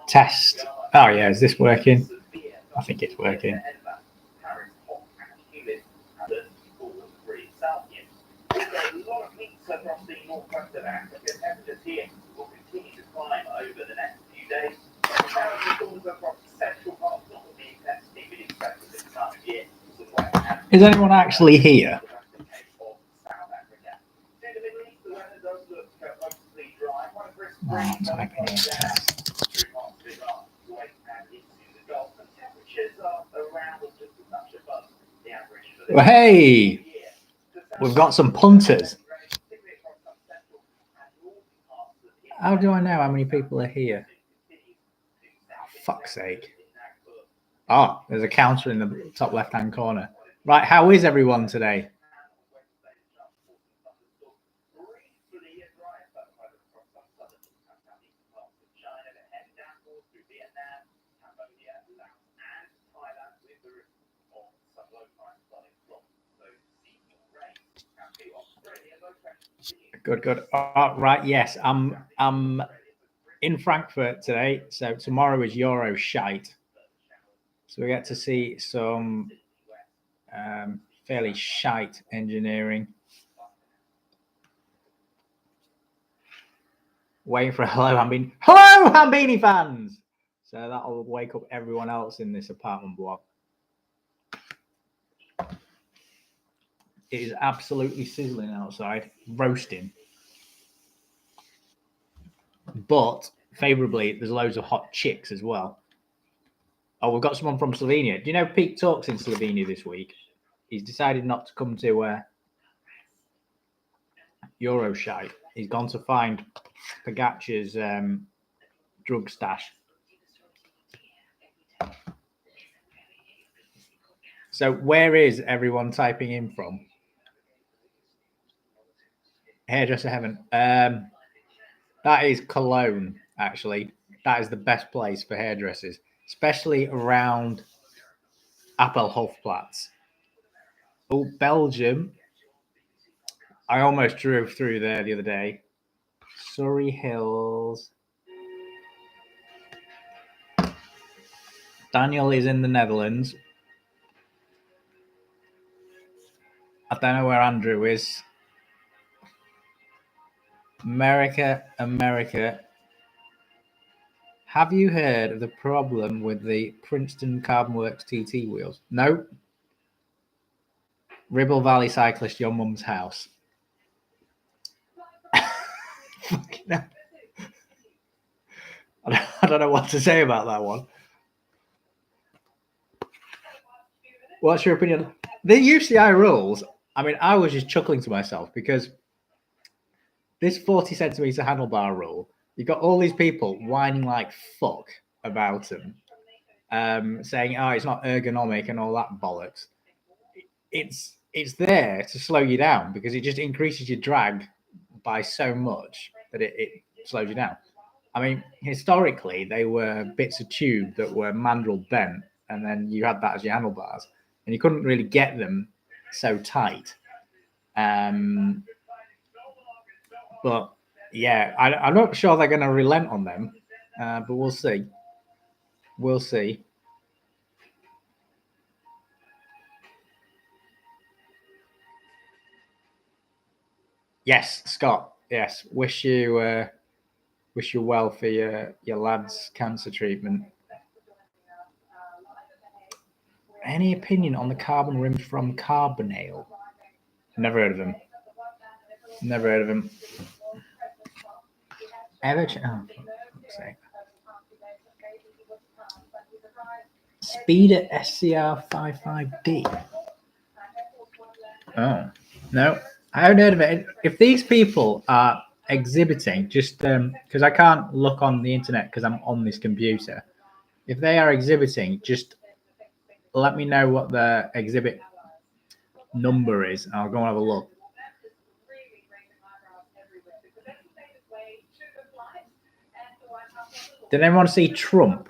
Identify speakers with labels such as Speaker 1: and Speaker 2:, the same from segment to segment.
Speaker 1: Test. Oh yeah, is this working? I think it's working. Is anyone actually here? Well, hey, we've got some punters. How do I know how many people are here? Fuck's sake. Oh, there's a counter in the top left-hand corner. Right, how is everyone today? Good. Right, yes, I'm in Frankfurt today, so tomorrow is Euro shite. So we get to see some fairly shite engineering. Waiting for a hello Hambini fans. So that'll wake up everyone else in this apartment block. It is absolutely sizzling outside, roasting. But favorably, there's loads of hot chicks as well. Oh, we've got someone from Slovenia. Do you know Pete Talks in Slovenia this week? He's decided not to come to Euroshite. He's gone to find Pagacha's drug stash. So where is everyone typing in from? Hairdresser Heaven. That is Cologne, actually. That is the best place for hairdressers, especially around Appelhofplatz. Oh, Belgium. I almost drove through there the other day. Surrey Hills. Daniel is in the Netherlands. I don't know where Andrew is. America. Have you heard of the problem with the Princeton Carbon Works TT wheels? No. Ribble Valley Cyclist, your mum's house. Fucking hell. I don't know what to say about that one. What's your opinion? The UCI rules, I mean, I was just chuckling to myself because this 40 centimeter handlebar rule, you've got all these people whining like fuck about them, saying, oh, it's not ergonomic and all that bollocks. It's there to slow you down because it just increases your drag by so much that it slows you down. I mean, historically, they were bits of tube that were mandrel bent, and then you had that as your handlebars, and you couldn't really get them so tight. But yeah, I'm not sure they're going to relent on them, but we'll see. We'll see. Yes, Scott. Yes, wish you well for your lad's cancer treatment. Any opinion on the carbon rims from Carbonale? Never heard of them. Speeder SCR 55D. Oh no, I haven't heard of it. If these people are exhibiting, just because I can't look on the internet because I'm on this computer. If they are exhibiting, just let me know what the exhibit number is, and I'll go and have a look. Did anyone see Trump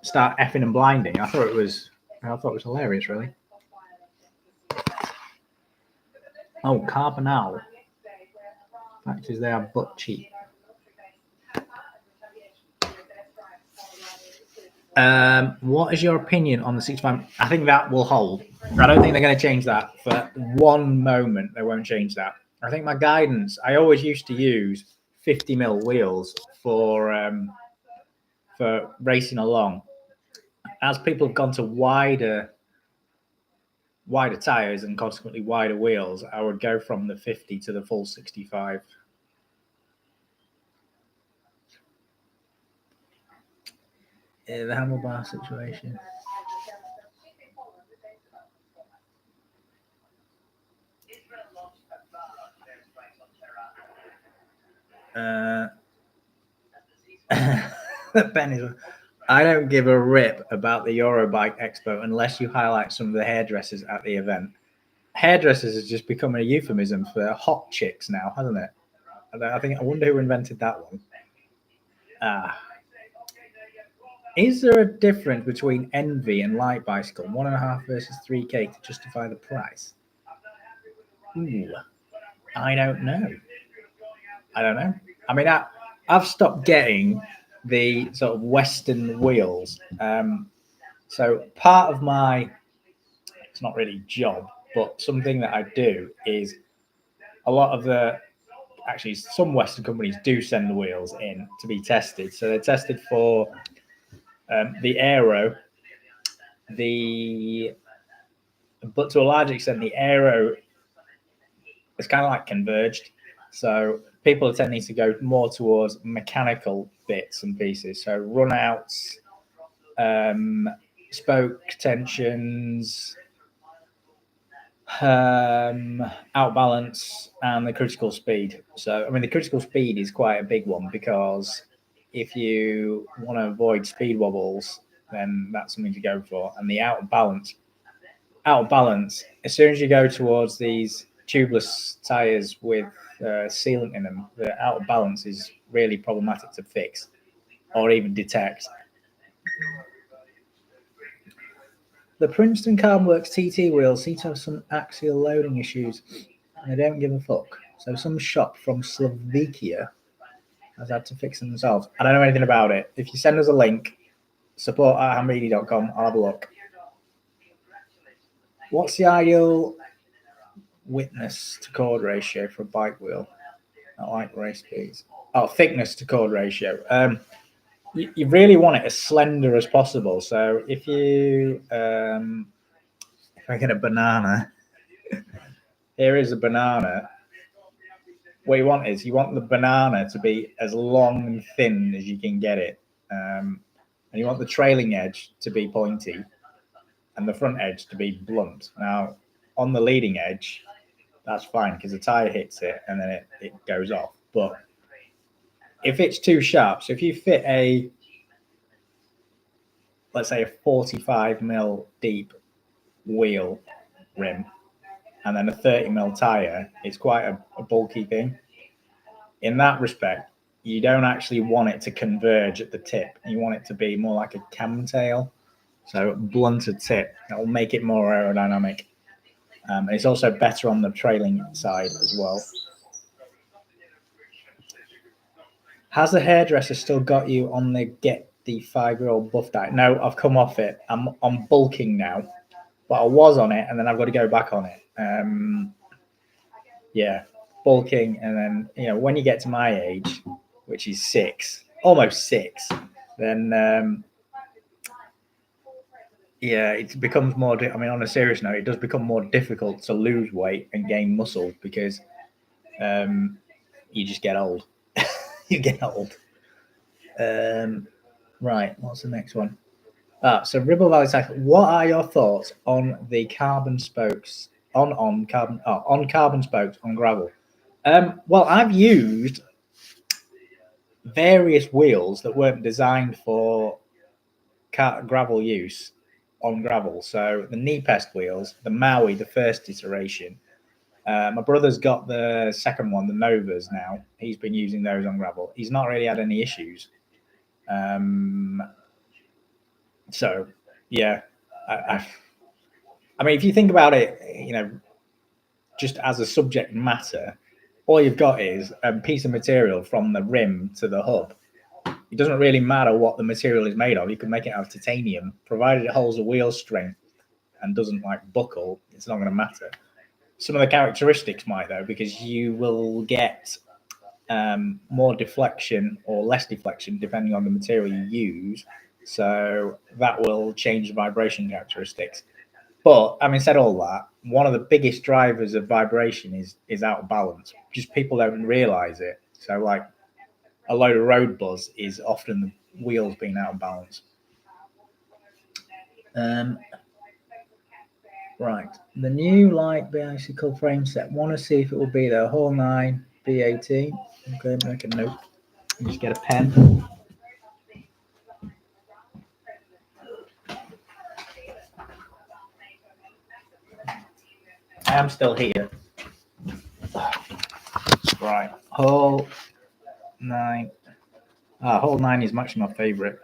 Speaker 1: start effing and blinding? I thought it was hilarious, really. Oh, Carbonale. Fact is, they are butt cheap. What is your opinion on the 65? I think that will hold. I don't think they're going to change that for one moment. They won't change that. I think my guidance. I always used to use 50 mil wheels for racing along. As people have gone to wider tires and consequently wider wheels, I would go from the 50 to the full 65. Yeah, the handlebar situation. Ben is. I don't give a rip about the Eurobike Expo unless you highlight some of the hairdressers at the event. Hairdressers has just become a euphemism for hot chicks now, hasn't it? I wonder who invented that one. Is there a difference between Envy and Light Bicycle, 1.5 versus 3K, to justify the price? Ooh, I don't know. I mean, I've stopped getting the sort of Western wheels. So part of my, it's not really job, but something that I do is a lot of actually some Western companies do send the wheels in to be tested. So they're tested for the aero, but to a large extent the aero is kind of like converged. So people are tending to go more towards mechanical bits and pieces. So runouts, spoke tensions, outbalance, and the critical speed. So, I mean, the critical speed is quite a big one because if you want to avoid speed wobbles, then that's something to go for. And the outbalance, as soon as you go towards these tubeless tires with sealant in them, the outbalance is really problematic to fix or even detect. The Princeton Carbonworks TT wheels seem to have some axial loading issues, and they don't give a fuck. So some shop from Slovakia has had to fix them themselves. I don't know anything about it. If you send us a link, support@hamreedy.com, I'll have a look. What's the ideal witness to chord ratio for a bike wheel? I like race speeds. Oh, thickness to chord ratio. You really want it as slender as possible. So if I get a banana, here is a banana. What you want the banana to be as long and thin as you can get it. And you want the trailing edge to be pointy and the front edge to be blunt. Now, on the leading edge, that's fine because the tire hits it and then it goes off. But if it's too sharp, so if you fit let's say a 45 mil deep wheel rim and then a 30 mil tire, it's quite a bulky thing. In that respect, you don't actually want it to converge at the tip. You want it to be more like a camtail, so blunted tip. That will make it more aerodynamic. And it's also better on the trailing side as well. Has the hairdresser still got you on the get the 5-year-old buff diet? No, I've come off it. I'm bulking now, but I was on it and then I've got to go back on it. Yeah, bulking, and then when you get to my age, which is almost 6, then it becomes more. I mean, on a serious note, it does become more difficult to lose weight and gain muscle because you just get old. You get old. Right, what's the next one? So Ribble Valley Cycle. What are your thoughts on the carbon spokes on carbon spokes on gravel? Well, I've used various wheels that weren't designed for gravel use on gravel. So the knee-pest wheels, the Maui, the first iteration. My brother's got the second one, the Novas now. He's been using those on gravel. He's not really had any issues. So, yeah. I mean, if you think about it, just as a subject matter, all you've got is a piece of material from the rim to the hub. it doesn't really matter what the material is made of. You can make it out of titanium, provided it holds a wheel strength and doesn't like buckle. It's not going to matter. Some of the characteristics might though, because you will get more deflection or less deflection depending on the material you use. So that will change the vibration characteristics. But having said all that, one of the biggest drivers of vibration is out of balance. Just people don't realize it. So like a load of road buzz is often the wheels being out of balance. Right, the new light bicycle frame set. Want to see if it will be there. Hall 9, B18. Okay, make a note. Just get a pen. I am still here. Right, Hall 9. Hall 9 is much my favourite.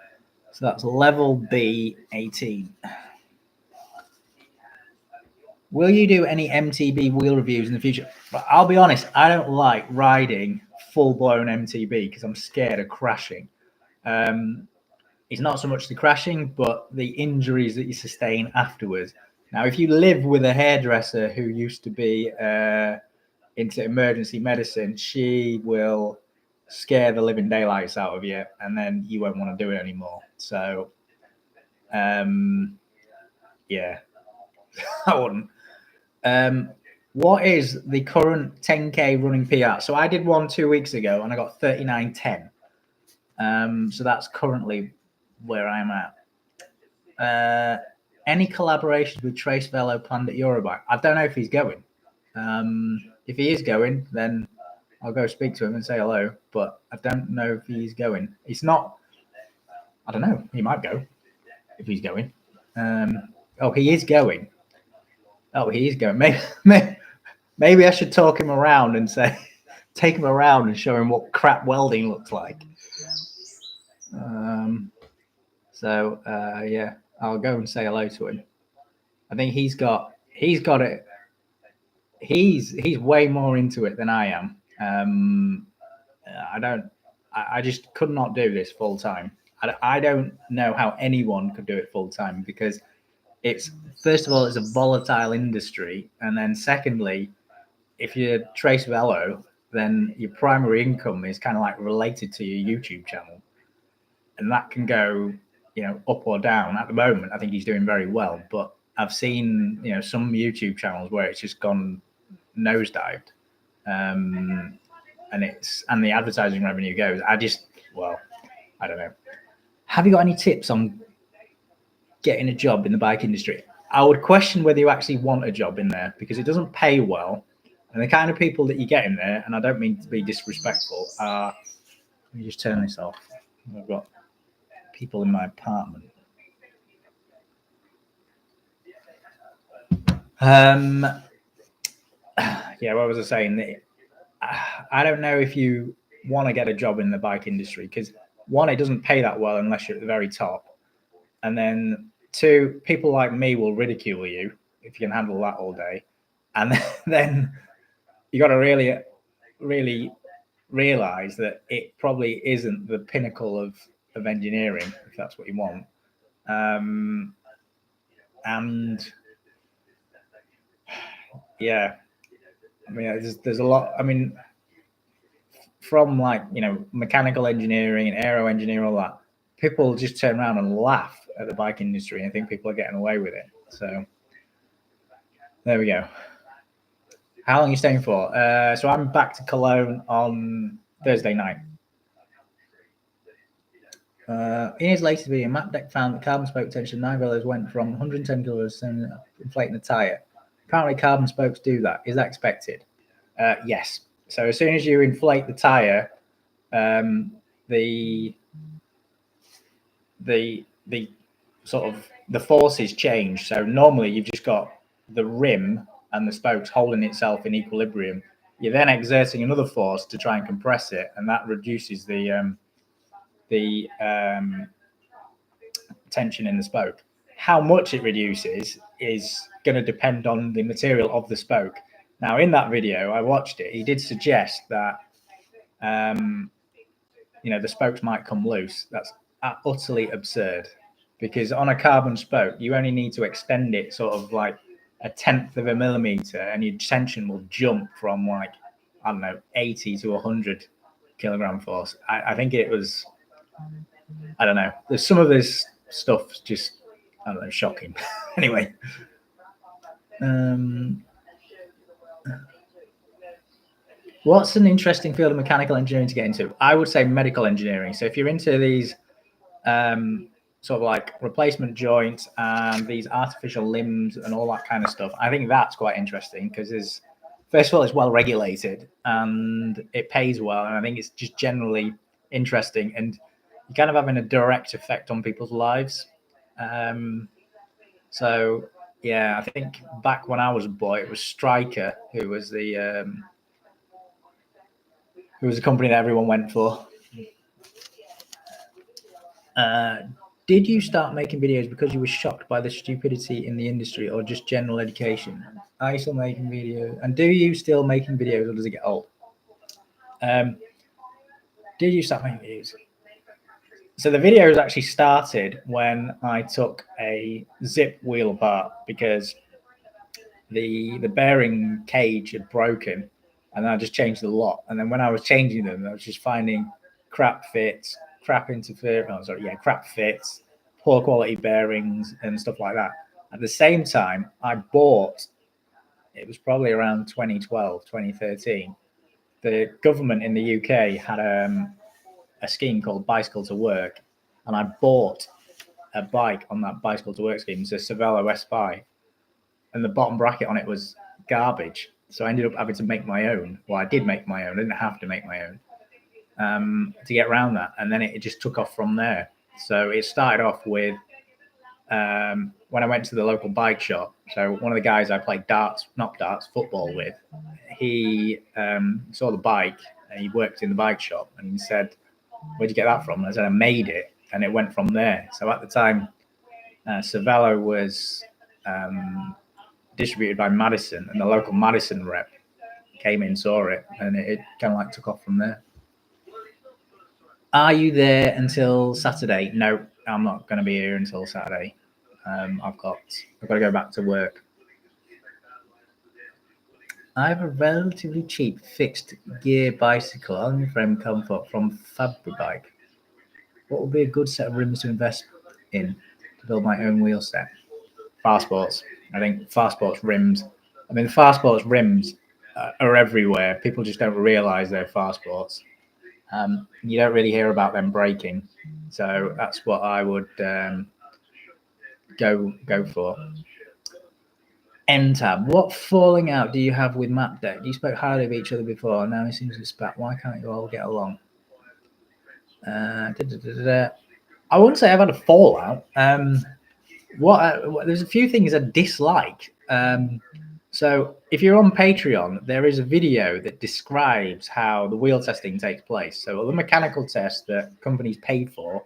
Speaker 1: So that's level B18. Will you do any MTB wheel reviews in the future? But I'll be honest, I don't like riding full-blown MTB because I'm scared of crashing. It's not so much the crashing, but the injuries that you sustain afterwards. Now, if you live with a hairdresser who used to be into emergency medicine, she will scare the living daylights out of you, and then you won't want to do it anymore. So, yeah, I wouldn't. What is the current 10K running PR? So I did one 2 weeks ago, and I got 39:10. So that's currently where I'm at. Any collaborations with Trace Velo planned at Eurobike? I don't know if he's going. If he is going, then I'll go speak to him and say hello. But I don't know if he's going. He's not. I don't know. He might go if he's going. Oh, he is going. Oh, he is going. Maybe I should talk him around and say, take him around and show him what crap welding looks like. Yeah, I'll go and say hello to him. I think he's got it. He's way more into it than I am. I just could not do this full time. I don't know how anyone could do it full time because it's, first of all, it's a volatile industry. And then secondly, if you're Trace Velo, then your primary income is kind of like related to your YouTube channel. And that can go, up or down. At the moment, I think he's doing very well. But I've seen, some YouTube channels where it's just gone nosedived. And the advertising revenue goes. I don't know. Have you got any tips on getting a job in the bike industry? I would question whether you actually want a job in there because it doesn't pay well. And the kind of people that you get in there, and I don't mean to be disrespectful, let me just turn this off. I've got people in my apartment. Yeah, what was I saying? I don't know if you want to get a job in the bike industry because, one, it doesn't pay that well unless you're at the very top. And then two, people like me will ridicule you if you can handle that all day. And then you got to really, really realize that it probably isn't the pinnacle of engineering, if that's what you want. And yeah, I mean, there's a lot. I mean, from mechanical engineering and aero engineering, all that, people just turn around and laugh at the bike industry and think people are getting away with it. So there we go. How long are you staying for? So I'm back to Cologne on Thursday night. In his latest video, Matt Deck found that carbon spoke tension 9 velos went from 110 kilos to inflating the tire. Apparently carbon spokes do that. Is that expected? Yes. So as soon as you inflate the tire, the sort of the forces change. So normally you've just got the rim and the spokes holding itself in equilibrium. You're then exerting another force to try and compress it, and that reduces the tension in the spoke. How much it reduces is going to depend on the material of the spoke. Now, in that video, I watched it. He did suggest that, the spokes might come loose. That's utterly absurd, because on a carbon spoke, you only need to extend it sort of like 1/10 of a millimeter, and your tension will jump from like, I don't know, 80 to 100 kilogram force. I think it was, I don't know. There's some of this stuff just, I don't know, shocking. Anyway. What's an interesting field of mechanical engineering to get into? I would say medical engineering. So if you're into these sort of like replacement joints and these artificial limbs and all that kind of stuff, I think that's quite interesting, because there's, first of all, it's well regulated and it pays well, and I think it's just generally interesting, and you're kind of having a direct effect on people's lives. So yeah, I think back when I was a boy, it was Stryker who was the company that everyone went for. Did you start making videos because you were shocked by the stupidity in the industry, or just general education? Are you still making videos? And do you still making videos, or does it get old? Did you start making videos? So the videos actually started when I took a zip wheel apart, because the bearing cage had broken, and I just changed the lot. And then when I was changing them, I was just finding crap fits, crap fits, poor quality bearings and stuff like that. At the same time, I bought, it was probably around 2012, 2013, the government in the UK had a scheme called Bicycle to Work, and I bought a bike on that Bicycle to Work scheme. It's a Cervelo S5, and the bottom bracket on it was garbage. So I ended up having to make my own. Well, I did make my own. I didn't have to make my own to get around that. And then it just took off from there. So it started off with when I went to the local bike shop. So one of the guys I played football with, he saw the bike, and he worked in the bike shop, and he said, "Where'd you get that from?" And I said, "I made it." And it went from there. So at the time, Cervelo was distributed by Madison, and the local Madison rep came in, saw it, and it kind of like took off from there. Are you there until Saturday? No, I'm not going to be here until Saturday. I've got to go back to work. I have a relatively cheap fixed gear bicycle, only frame comfort from Fabribike. What would be a good set of rims to invest in to build my own wheel set? Fastsports. I think Fastsports rims. I mean, the Fastsports rims are everywhere. People just don't realize they're Fastsports. You don't really hear about them breaking, so that's what I would go for. NTAB. What falling out do you have with MapDeck? You spoke highly of each other before. Now it seems to spat. Why can't you all get along? I wouldn't say I've had a fallout. There's a few things I dislike. So if you're on Patreon, there is a video that describes how the wheel testing takes place. So all the mechanical tests that companies pay for.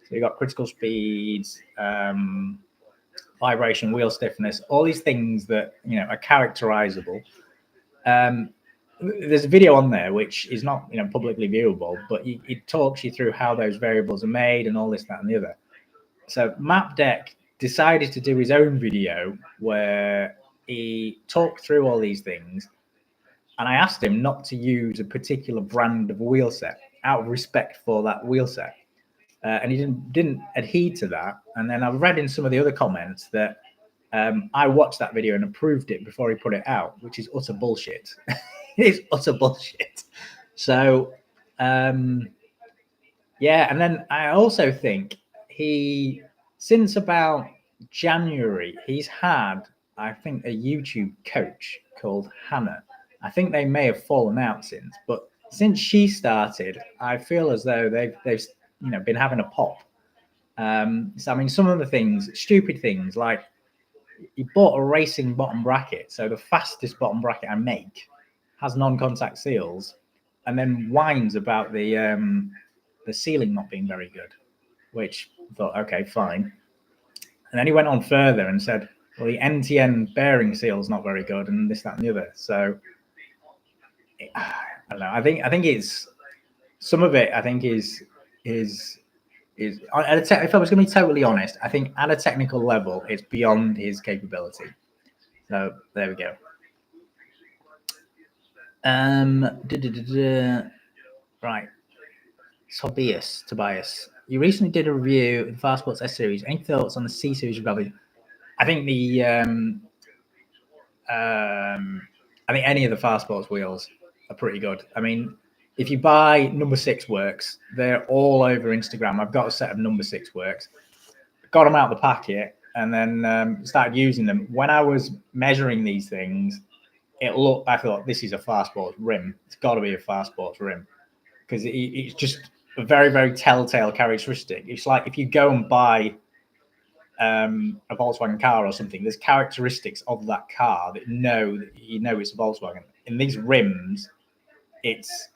Speaker 1: So you've got critical speeds, vibration, wheel stiffness, all these things that are characterizable. There's a video on there which is not publicly viewable, but it talks you through how those variables are made and all this, that, and the other. So MapDeck decided to do his own video where he talked through all these things, and I asked him not to use a particular brand of wheel set out of respect for that wheel set, and he didn't adhere to that. And then I've read in some of the other comments that I watched that video and approved it before he put it out, which is utter bullshit. It's utter bullshit. So yeah, and then I also think since about January, he's had, I think, a YouTube coach called Hannah. I think they may have fallen out since, but since she started, I feel as though they've been having a pop. So I mean, some of the things, stupid things, like he bought a racing bottom bracket, so the fastest bottom bracket I make has non-contact seals, and then whines about the sealing not being very good, which I thought, okay, fine. And then he went on further and said, well, the end-to-end bearing seal is not very good, and this, that, and the other. So I don't know. I think it's some of it I think is if I was going to be totally honest, I think at a technical level it's beyond his capability. So there we go. Right. Tobias. You recently did a review of the Fast Sports S series. Any thoughts on the C series review? I think I think any of the Fast Sports wheels are pretty good. I mean, if you buy number 6 works, they're all over Instagram. I've got a set of number 6 works. Got them out of the packet and then started using them. When I was measuring these things, I thought this is a Fast Sports rim. It's got to be a Fast Sports rim because it's just a very, very telltale characteristic. It's like if you go and buy a Volkswagen car or something, there's characteristics of that car that you know it's a Volkswagen. In these rims, it's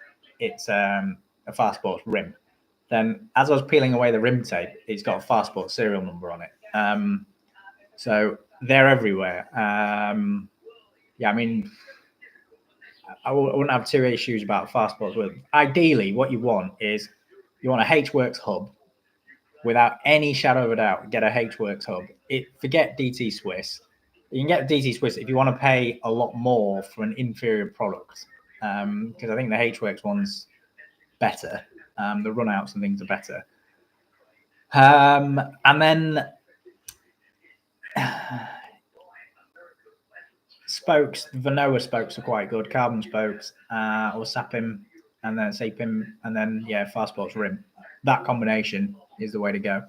Speaker 1: a Fast Sports rim. Then as I was peeling away the rim tape, it's got a Fast Sports serial number on it. So they're everywhere. Yeah, I mean, I wouldn't have 2 issues about Fast Sports. Ideally, what you want is you want a H-Works hub. Without any shadow of a doubt, get a H-Works hub. Forget DT Swiss. You can get DT Swiss if you want to pay a lot more for an inferior product. Because I think the H-Works one's better. The runouts and things are better. And then spokes, Vanoa spokes are quite good. Carbon spokes, or Sapim, and then Sapim, and then Fast Sports rim. That combination is the way to go.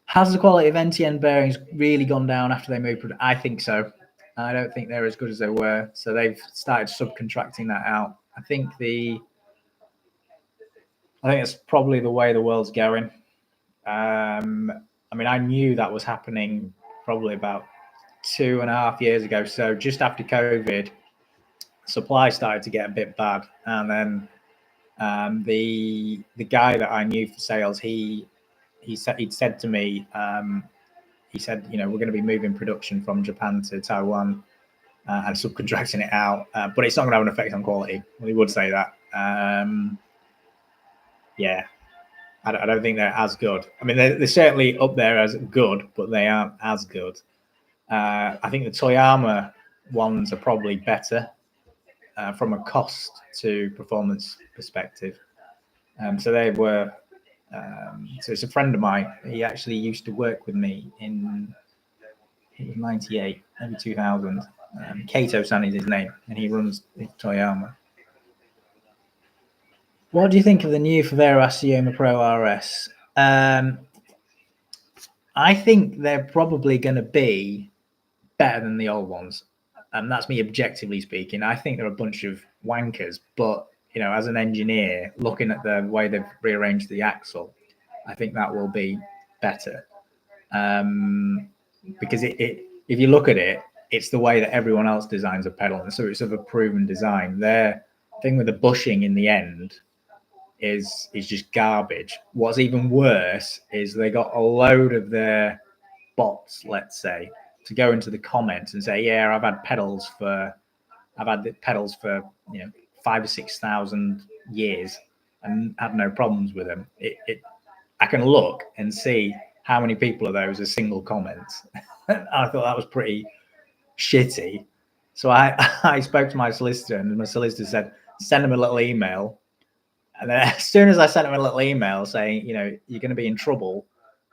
Speaker 1: Has the quality of NTN bearings really gone down after they moved? I think so. I don't think they're as good as they were. So they've started subcontracting that out. I think it's probably the way the world's going. I mean, I knew that was happening probably about 2.5 years ago. So just after COVID, supply started to get a bit bad, and then the guy that I knew for sales, he'd said to me, he said, we're going to be moving production from Japan to Taiwan and subcontracting it out, but it's not going to have an effect on quality. Well, he would say that. I don't think they're as good. I mean, they're certainly up there as good, but they aren't as good. I think the Toyama ones are probably better from a cost to performance perspective. So they were. So it's a friend of mine. He actually used to work with me in 98, maybe 2000. Kato-san is his name, and he runs Toyama. What do you think of the new Favero Asioma Pro RS? I think they're probably going to be better than the old ones. And that's me objectively speaking. I think they're a bunch of wankers, but as an engineer, looking at the way they've rearranged the axle, I think that will be better. Because if you look at it, it's the way that everyone else designs a pedal, and so it's of a proven design. Their thing with the bushing in the end is just garbage. What's even worse is they got a load of their bots, let's say, to go into the comments and say, yeah, I've had the pedals for 5,000 or 6,000 years and had no problems with them. I can look and see how many people of those are single comments. I thought that was pretty shitty. So I spoke to my solicitor, and my solicitor said, send him a little email. And then as soon as I sent him a little email saying, you're going to be in trouble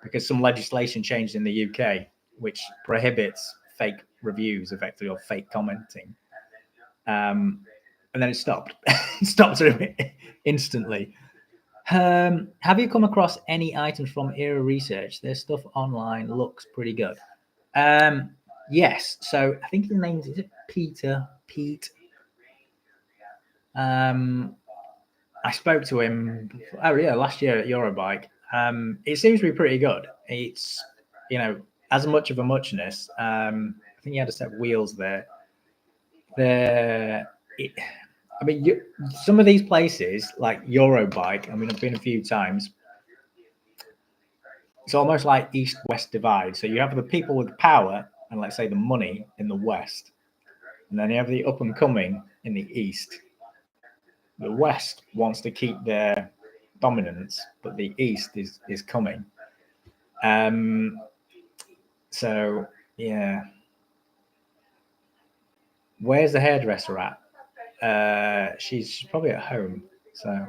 Speaker 1: because some legislation changed in the UK, which prohibits fake reviews, effectively, or fake commenting. And then it stopped. It stopped instantly. Have you come across any items from Era Research? Their stuff online looks pretty good. Yes. So I think his name is it Pete. I spoke to him. Last year at Eurobike. It seems to be pretty good. It's as much of a muchness. I think he had a set of wheels there. Some of these places like Eurobike, I've been a few times. It's almost like East-West divide. So you have the people with power and, let's say, the money in the West, and then you have the up and coming in the East. the West wants to keep their dominance, but the East is coming. So yeah, where's the hairdresser at? She's probably at home. So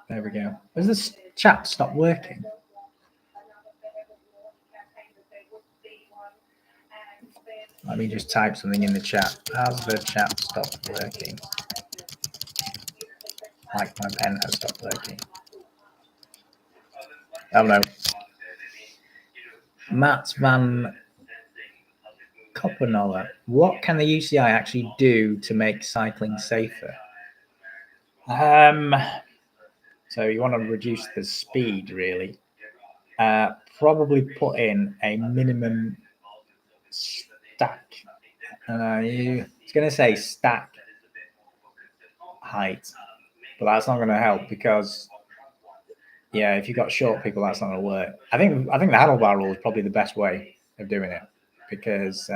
Speaker 1: there we go. Has this chat stopped working? Let me just type something in the chat. Has the chat stopped working? Like my pen has stopped working. Oh no. Matt Van Koppennoller. What can the UCI actually do to make cycling safer? So you want to reduce the speed, really. Probably put in a minimum stack. It's going to say stack height, but that's not going to help because, yeah, if you've got short people, that's not going to work. I think the handlebar rule is probably the best way of doing it because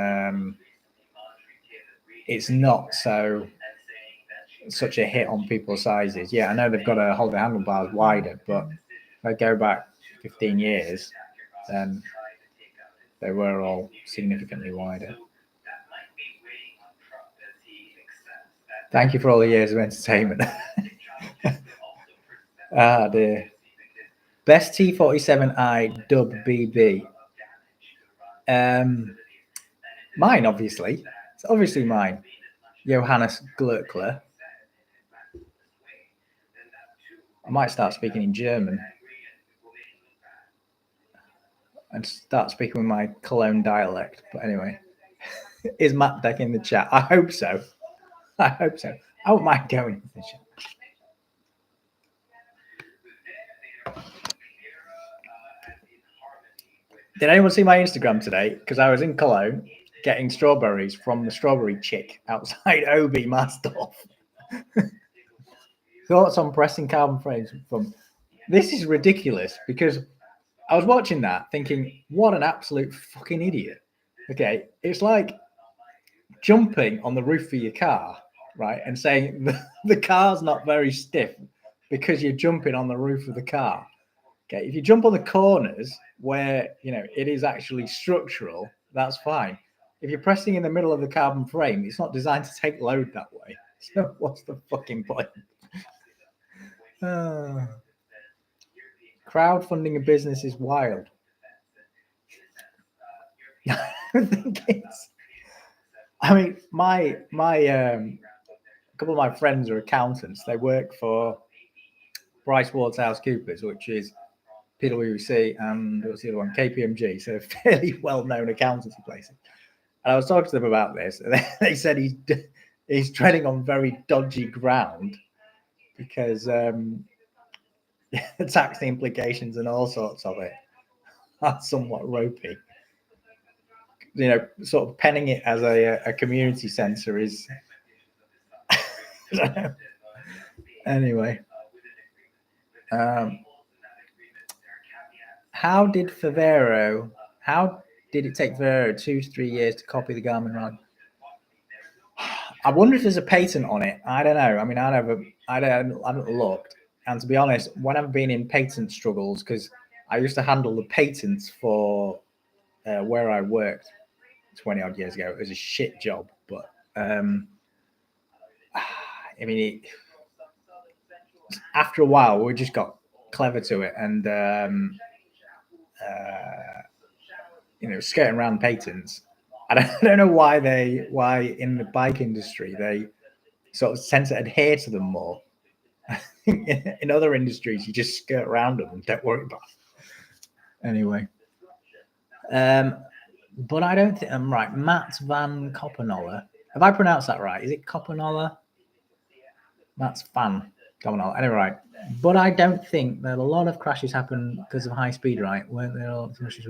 Speaker 1: it's not such a hit on people's sizes. Yeah, I know they've got to hold the handlebars wider, but if I go back 15 years, then they were all significantly wider. Thank you for all the years of entertainment. Ah, dear. Best T47i dub BB. Mine, obviously. It's obviously mine. Johannes Glöckler. I might start speaking in German and start speaking with my Cologne dialect. But anyway, is Matt Deck in the chat? I hope so. I hope so. I wouldn't mind going in the chat. Did anyone see my Instagram today? Because I was in Cologne getting strawberries from the strawberry chick outside Obi Marsdorf. Thoughts on pressing carbon frames from... This is ridiculous because I was watching that thinking, what an absolute fucking idiot. Okay, it's like jumping on the roof of your car, right, and saying the car's not very stiff because you're jumping on the roof of the car. Okay, if you jump on the corners where, you know, it is actually structural, that's fine. If you're pressing in the middle of the carbon frame, it's not designed to take load that way. So what's the fucking point? Crowdfunding a business is wild. I think it's... I mean, my a couple of my friends are accountants. They work for PricewaterhouseCoopers, which is PwC and what's the other one? KPMG. So fairly well-known accountancy places. And I was talking to them about this, and they said he's treading on very dodgy ground because the tax implications and all sorts of it are somewhat ropey. You know, sort of penning it as a community centre is... Anyway. How did it take Favero 2-3 years to copy the Garmin rod? I wonder if there's a patent on it. I don't know. I mean, I haven't looked. And to be honest, when I've been in patent struggles, because I used to handle the patents for where I worked 20 odd years ago. It was a shit job, but I mean, after a while, we just got clever to it, and you know, skirting around patents. I don't know why in the bike industry they sort of tend to adhere to them more. In other industries, you just skirt around them and don't worry about it. Anyway, but I don't think I'm right. Matt Van Koppennoller. Have I pronounced that right? Is it Koppennoller? Matt's Van Koppennoller. Anyway, right. But I don't think that a lot of crashes happen because of high speed, right? Weren't there all crashes?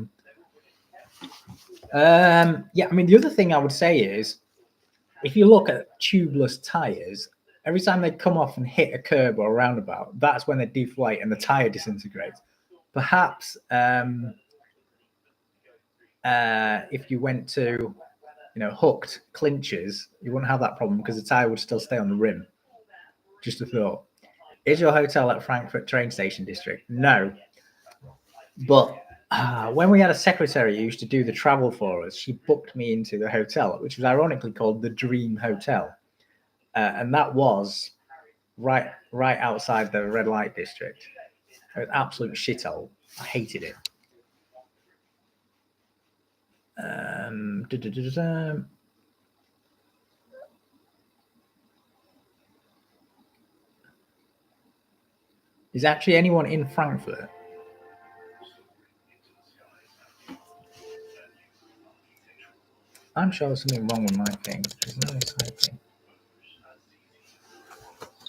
Speaker 1: Yeah, I mean, the other thing I would say is, if you look at tubeless tires, every time they come off and hit a curb or a roundabout, that's when they deflate and the tire disintegrates. Perhaps if you went to, you know, hooked clinches, you wouldn't have that problem because the tire would still stay on the rim. Just a thought. Is your hotel at Frankfurt train station district? No. But when we had a secretary who used to do the travel for us, she booked me into the hotel, which was ironically called the Dream Hotel. And that was right outside the red light district. It was absolute shithole. I hated it. Is actually anyone in Frankfurt? I'm sure there's something wrong with my thing. There's no typing.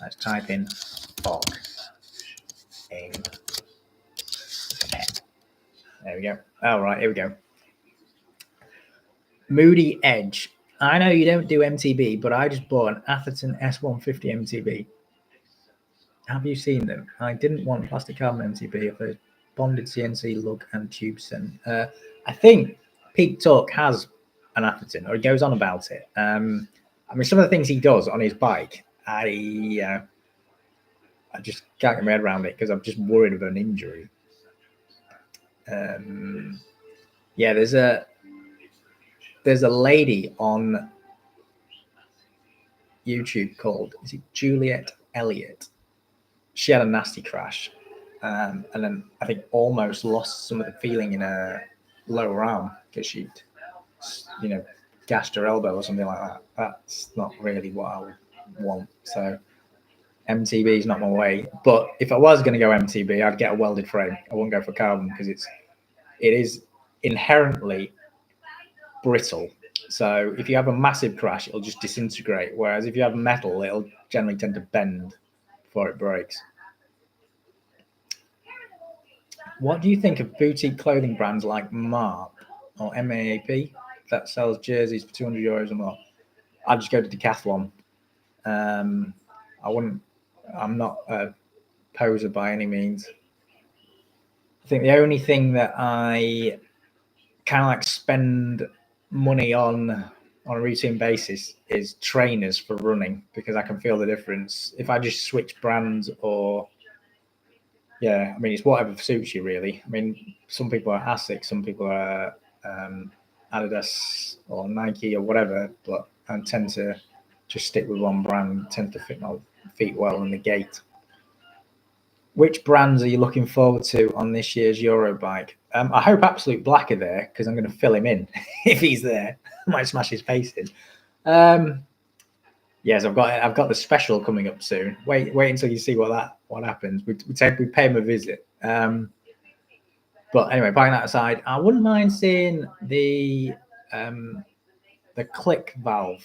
Speaker 1: Let's type in box in pet. There we go. All right, here we go. Moody Edge. I know you don't do MTB, but I just bought an Atherton S150 MTB. Have you seen them? I didn't want plastic carbon MTB of a bonded CNC lug and tube stem. I think Pete Talk has an Atherton, or he goes on about it. I mean, some of the things he does on his bike, I just can't get my head around it because I'm just worried of an injury. Yeah, there's a lady on YouTube called, is it Juliet Elliott? She had a nasty crash, and then I think almost lost some of the feeling in her lower arm because she'd, gashed her elbow or something like that. That's not really what I would want. So MTB is not my way. But if I was going to go MTB, I'd get a welded frame. I wouldn't go for carbon because it is inherently brittle. So if you have a massive crash, it'll just disintegrate. Whereas if you have metal, it'll generally tend to bend before it breaks. What do you think of boutique clothing brands like MARP or MAAP that sells jerseys for €200 or more? I'd just go to Decathlon. I'm not a poser by any means. I think the only thing that I kind of like spend money on a routine basis is trainers for running, because I can feel the difference. If I just switch brands or, I mean, it's whatever suits you really. I mean, some people are ASICS, some people are Adidas or Nike or whatever, but I tend to just stick with one brand, tend to fit my feet well in the gait. Which brands are you looking forward to on this year's Eurobike? I hope Absolute Black are there, because I'm going to fill him in if he's there. I might smash his face in. Yes, I've got the special coming up soon. Wait until you see what happens. We pay him a visit. But anyway, buying that aside, I wouldn't mind seeing the click valve,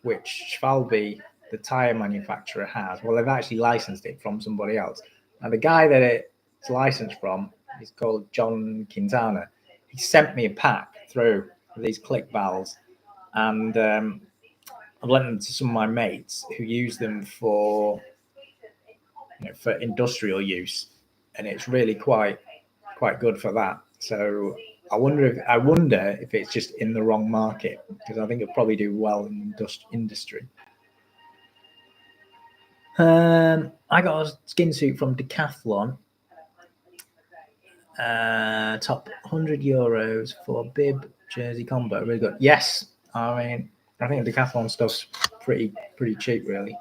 Speaker 1: which Schwalbe, the tire manufacturer, has. Well, they've actually licensed it from somebody else. And the guy that it's licensed from is called John Quintana. He sent me a pack through these click valves, and I've lent them to some of my mates who use them for industrial use, and it's really quite good for that. So I wonder if it's just in the wrong market, because I think it'll probably do well in industry. I got a skin suit from Decathlon. Top €100 for bib jersey combo. Really good. Yes, I mean, I think Decathlon stuff's pretty cheap, really.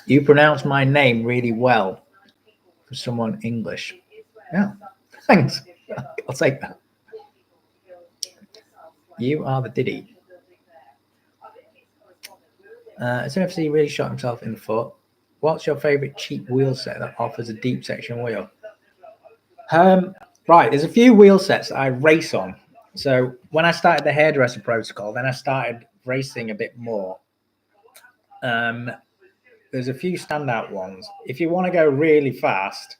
Speaker 1: You pronounce my name really well for someone English. Yeah, thanks. I'll take that. You are the Diddy. SNFC really shot himself in the foot. What's your favourite cheap wheel set that offers a deep section wheel? Right, there's a few wheel sets I race on. So when I started the hairdresser protocol, then I started racing a bit more. There's a few standout ones. If you want to go really fast,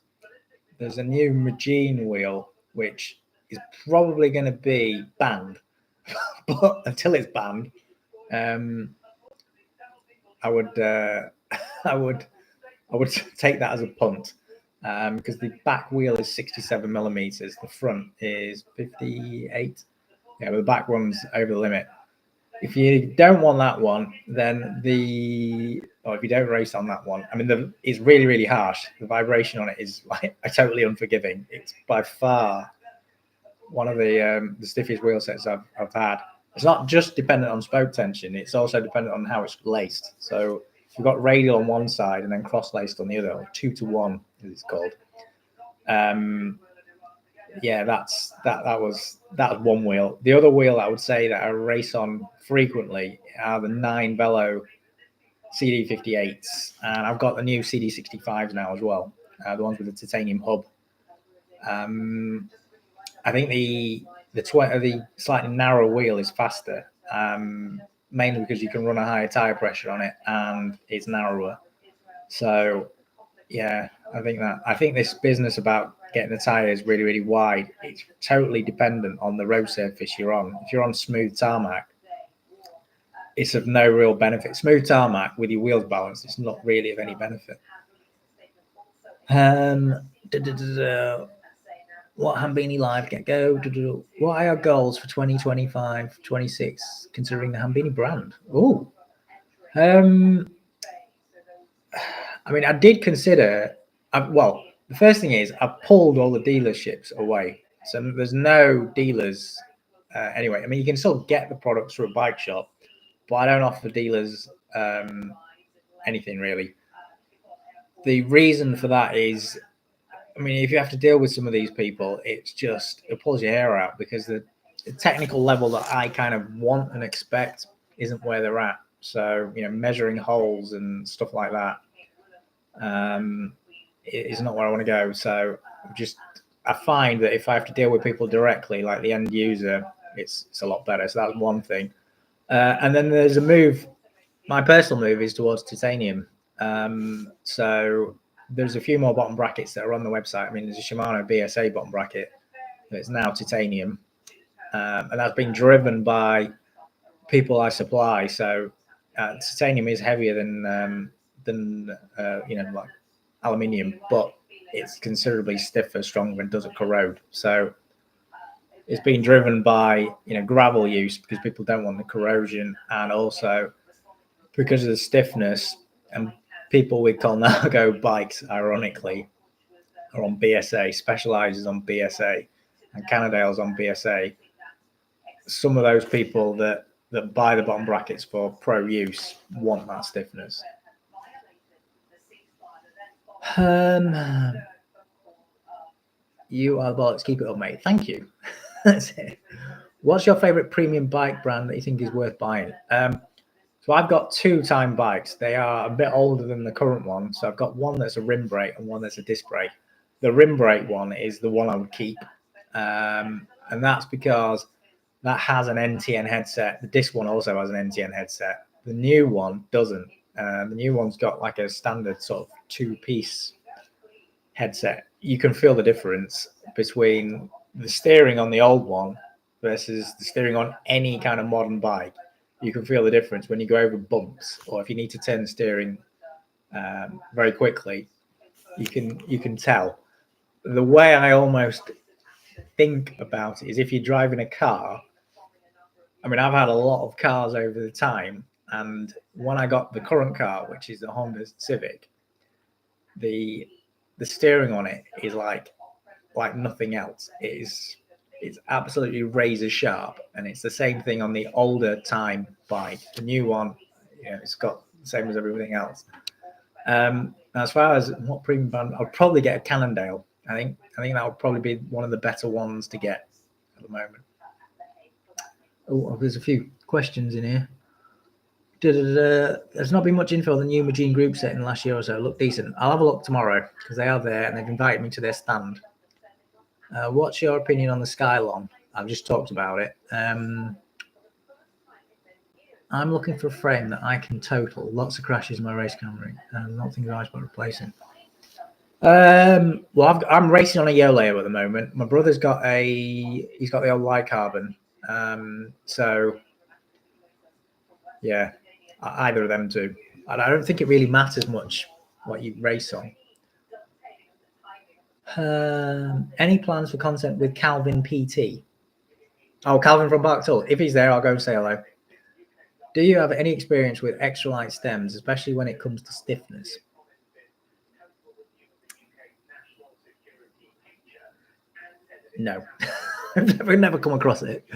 Speaker 1: there's a new Magine wheel, which is probably going to be banned. But until it's banned, I would take that as a punt, because the back wheel is 67 millimeters, the front is 58. Yeah, but the back one's over the limit. If you don't want that one, then or if you don't race on that one, I mean, it's really, really harsh. The vibration on it is like totally unforgiving. It's by far one of the stiffest wheel sets I've had. It's not just dependent on spoke tension; it's also dependent on how it's laced. So if you've got radial on one side and then cross laced on the other, or 2-to-1 as it's called. Yeah, that was one wheel. The other wheel I would say that I race on frequently are the 9 Velo CD58s, and I've got the new CD65s now as well, the ones with the titanium hub. I think the slightly narrow wheel is faster, mainly because you can run a higher tire pressure on it and it's narrower. So yeah, I think this business about getting the tires really, really wide, it's totally dependent on the road surface you're on. If you're on smooth tarmac, it's of no real benefit. Smooth tarmac with your wheels balanced, it's not really of any benefit. What Hambini Live get go? What are your goals for 2025, 26, considering the Hambini brand? Oh, I mean, I did consider. Well, the first thing is I pulled all the dealerships away, so there's no dealers anyway. I mean, you can still get the products through a bike shop, but I don't offer dealers anything really. The reason for that is, I mean, if you have to deal with some of these people, it pulls your hair out because the technical level that I kind of want and expect isn't where they're at. So, measuring holes and stuff like that is not where I want to go. So I find that if I have to deal with people directly, like the end user, it's a lot better. So that's one thing. And then there's a move. My personal move is towards titanium. So there's a few more bottom brackets that are on the website. I mean, there's a Shimano BSA bottom bracket that's now titanium, and that's been driven by people I supply. So titanium is heavier than like aluminium, but it's considerably stiffer, stronger, and doesn't corrode. So it's been driven by gravel use because people don't want the corrosion, and also because of the stiffness. And people with Colnago bikes, ironically, are on BSA, Specializes on BSA, and Cannondale's on BSA. Some of those people that buy the bottom brackets for pro use want that stiffness. You are the bollocks. Keep it up, mate. Thank you. That's it. What's your favorite premium bike brand that you think is worth buying? So I've got 2 time bikes. They are a bit older than the current one. So I've got one that's a rim brake and one that's a disc brake. The rim brake one is the one I would keep. And that's because that has an NTN headset. The disc one also has an NTN headset. The new one doesn't. The new one's got like a standard sort of 2-piece headset. You can feel the difference between the steering on the old one versus the steering on any kind of modern bike. You can feel the difference when you go over bumps, or if you need to turn the steering very quickly. You can tell. The way I almost think about it is if you're driving a car. I mean, I've had a lot of cars over the time, and when I got the current car, which is the Honda Civic, the steering on it is like nothing else. It's absolutely razor sharp, and it's the same thing on the older time bike. The new one, it's got the same as everything else. As far as what premium brand, I'll probably get a Cannondale. I think that would probably be one of the better ones to get at the moment. Oh, there's a few questions in here. There's not been much info on the new Magine group set in the last year or so. Look decent. I'll have a look tomorrow because they are there and they've invited me to their stand. What's your opinion on the Skylon? I've just talked about it. I'm looking for a frame that I can total. Lots of crashes in my race Camry and not thinking about replacing. Well, I'm racing on a Yoleo at the moment. My brother's got he's got the old light carbon. So yeah, either of them two. I don't think it really matters much what you race on. Any plans for content with Calvin PT? Oh, Calvin from Bark Tool. If he's there, I'll go and say hello. Do you have any experience with extra light stems, especially when it comes to stiffness? No, I've never come across it.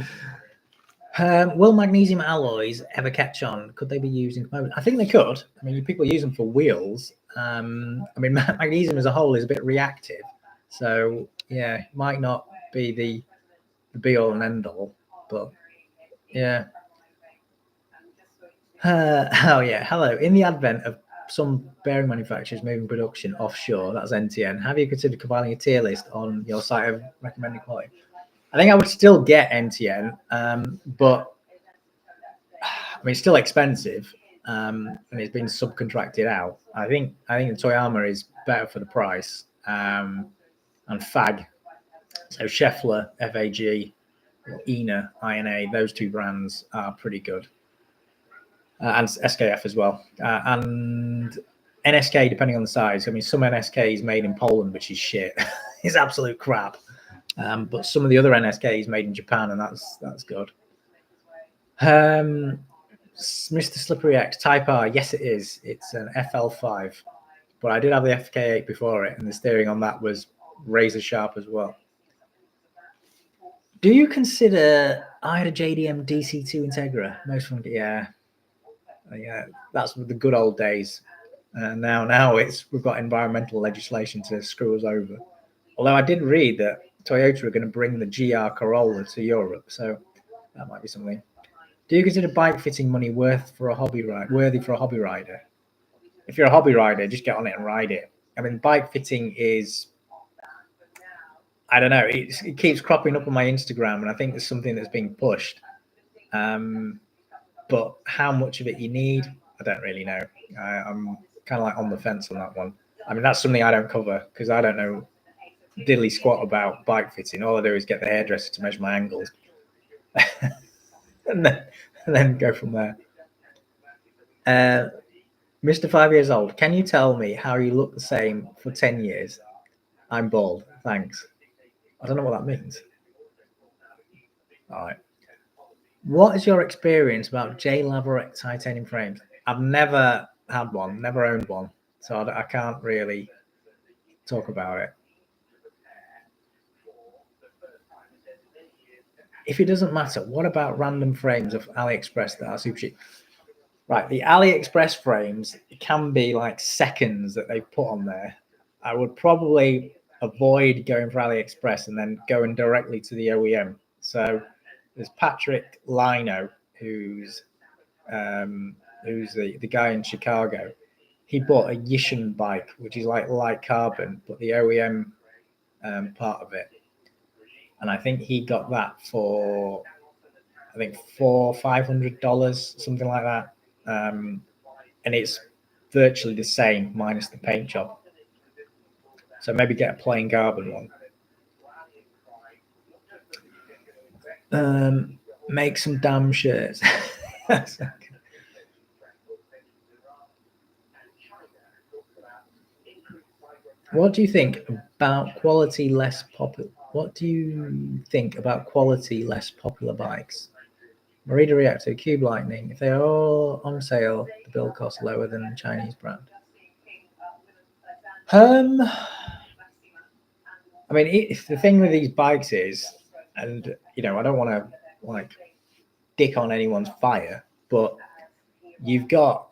Speaker 1: Will magnesium alloys ever catch on? Could they be used in components? I think they could. I mean, people use them for wheels. I mean, magnesium as a whole is a bit reactive, so yeah, it might not be the be all and end all, but yeah. Oh yeah, hello. In the advent of some bearing manufacturers moving production offshore, that's NTN, have you considered compiling a tier list on your site of recommended quality? I think I would still get NTN, but I mean, it's still expensive, and it's been subcontracted out. I think the Toyama is better for the price, and FAG, so Scheffler, FAG, INA, INA, those two brands are pretty good. And SKF as well, and NSK depending on the size. I mean, some NSK is made in Poland, which is shit. It's absolute crap. But some of the other NSK is made in Japan, and that's good. Mr. Slippery X Type R, yes, it is. It's an FL5, but I did have the FK8 before it, and the steering on that was razor sharp as well. Do you consider I had a JDM DC2 Integra? Most fun, yeah. That's the good old days. Now we've got environmental legislation to screw us over. Although I did read that Toyota are going to bring the GR Corolla to Europe, so that might be something. Do you consider bike fitting money worthy for a hobby rider? If you're a hobby rider, just get on it and ride it. I mean, bike fitting is, I don't know, it keeps cropping up on my Instagram, and I think it's something that's being pushed. But how much of it you need, I don't really know. I'm kind of like on the fence on that one. I mean, that's something I don't cover because I don't know diddly squat about bike fitting. All I do is get the hairdresser to measure my angles and then go from there. Mr. 5 years old, can you tell me how you look the same for 10 years? I'm bald. Thanks. I don't know what that means. All right. What is your experience about J Lavorec titanium frames? I've never had one, never owned one, so I can't really talk about it. If it doesn't matter, what about random frames of AliExpress that are super cheap? Right, the AliExpress frames can be like seconds that they put on there. I would probably avoid going for AliExpress and then going directly to the OEM. So there's Patrick Lino, who's the guy in Chicago. He bought a Yishin bike, which is like light carbon, but the OEM part of it. And I think he got that for, I think $500, something like that. And it's virtually the same minus the paint job. So maybe get a plain carbon one. Make some damn shirts. What do you think about quality less popular? What do you think about quality less popular bikes? Merida Reactor, Cube Lightning. If they are all on sale, the build cost lower than the Chinese brand. I mean, the thing with these bikes is, and I don't want to like dick on anyone's fire, but you've got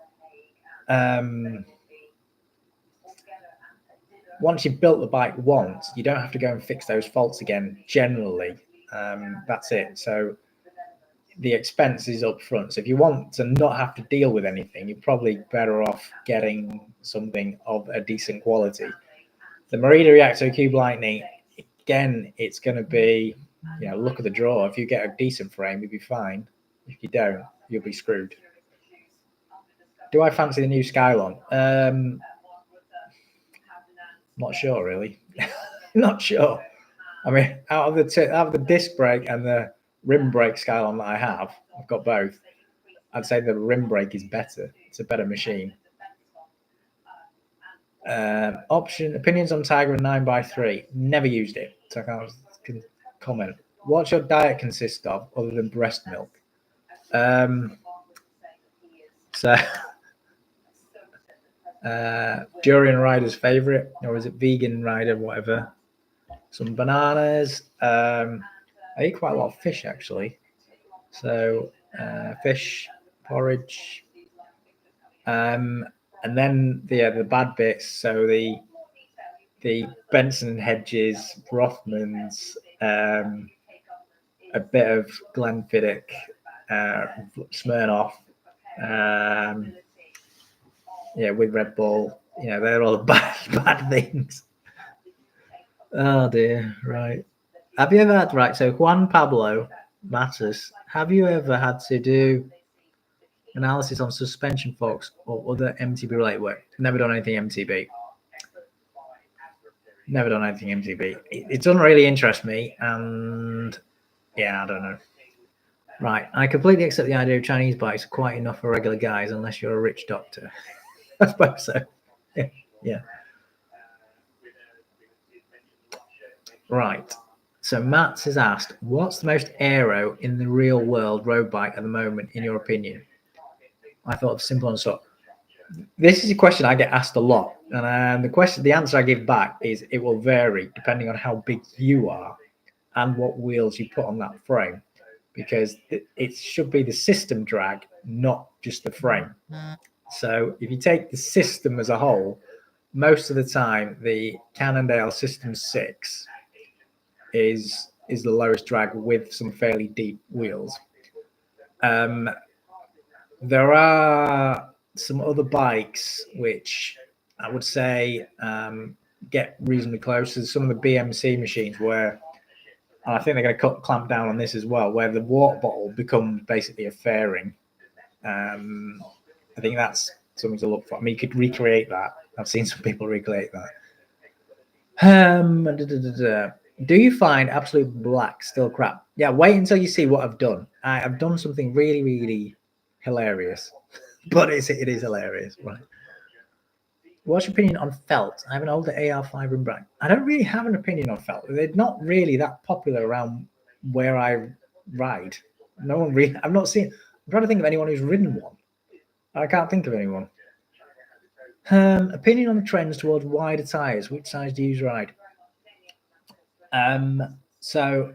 Speaker 1: once you've built the bike once, you don't have to go and fix those faults again. Generally, that's it. So the expense is up front. So if you want to not have to deal with anything, you're probably better off getting something of a decent quality. The Merida Reactor Cube Lightning, again, it's going to be, look at the draw. If you get a decent frame, you'll be fine. If you don't, you'll be screwed. Do I fancy the new Skylon? Not sure, really. Not sure. I mean, out of the disc brake and the rim brake Skylon that I have, I've got both. I'd say the rim brake is better. It's a better machine. Opinions on Tiger and 9x3. Never used it, so I can't comment. What's your diet consist of other than breast milk? So, durian rider's favorite, or is it vegan rider, whatever? Some bananas. I eat quite a lot of fish actually. So, fish, porridge, and then the bad bits. So the Benson and Hedges, Rothmans, a bit of Glenfiddich, Smirnoff, with Red Bull. They're all bad things. Oh dear, right. Have you ever had, right, so Juan Pablo Matters, have you ever had to do analysis on suspension forks or other MTB related work? Never done anything MTB. Never done anything MTB. It doesn't really interest me, and I don't know. Right, I completely accept the idea of Chinese bikes are quite enough for regular guys, unless you're a rich doctor. I suppose so. Yeah. Right. So Mats has asked, what's the most aero in the real world road bike at the moment, in your opinion? I thought of simple and so. This is a question I get asked a lot, and the answer I give back is it will vary depending on how big you are and what wheels you put on that frame, because it should be the system drag, not just the frame. So if you take the system as a whole, most of the time the Cannondale System 6 is the lowest drag with some fairly deep wheels. There are some other bikes which I would say get reasonably close to some of the BMC machines where, and I think they're going to clamp down on this as well, where the water bottle becomes basically a fairing. I think that's something to look for. I mean, you could recreate that. I've seen some people recreate that. Do you find Absolute Black still crap? Yeah, wait until you see what I've done. I've done something really, really hilarious, but it is hilarious, right? What's your opinion on felt? I have an older AR5 in black. I don't really have an opinion on felt. They're not really that popular around where I ride. No one really. I've not seen. I'm trying to think of anyone who's ridden one. I can't think of anyone. Opinion on the trends towards wider tires. Which size do you ride? So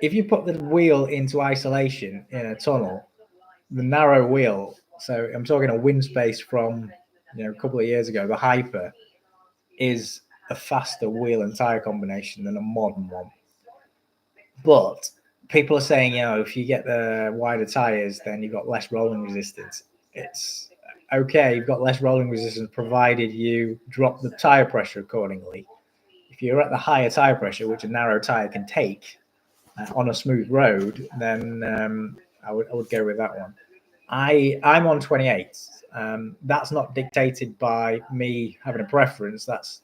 Speaker 1: if you put the wheel into isolation in a tunnel, the narrow wheel, so I'm talking a wind space from a couple of years ago, the Hyper is a faster wheel and tire combination than a modern one. But people are saying, if you get the wider tires, then you've got less rolling resistance. It's okay, you've got less rolling resistance provided you drop the tire pressure accordingly. If you're at the higher tire pressure, which a narrow tire can take on a smooth road, then I would go with that one. I'm on 28s. That's not dictated by me having a preference. That's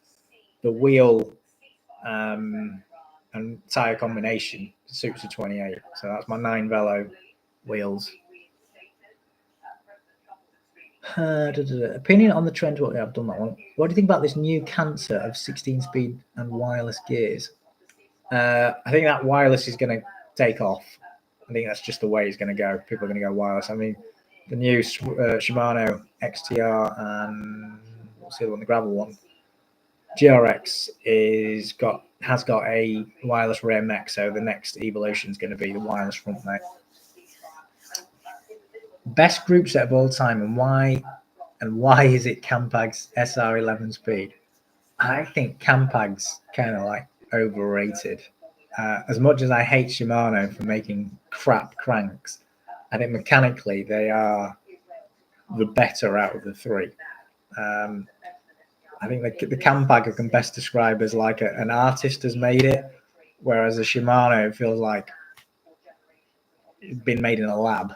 Speaker 1: the wheel and tire combination suits a 28. So that's my 9 Velo wheels. Opinion on the trend. Well, I've done that one. What do you think about this new cancer of 16-speed and wireless gears? I think that wireless is going to take off. I think that's just the way it's going to go. People are going to go wireless. I mean, the new Shimano XTR and what's the other one, the gravel one, GRX has got a wireless rear mech. So the next evolution is going to be the wireless front mech. Best group set of all time, and why is it Campag's SR11 speed? I think Campag's kind of like overrated. As much as I hate Shimano for making crap cranks, I think mechanically they are the better out of the three. I think the Campag I can best describe as like an artist has made it, whereas a Shimano feels like it's been made in a lab,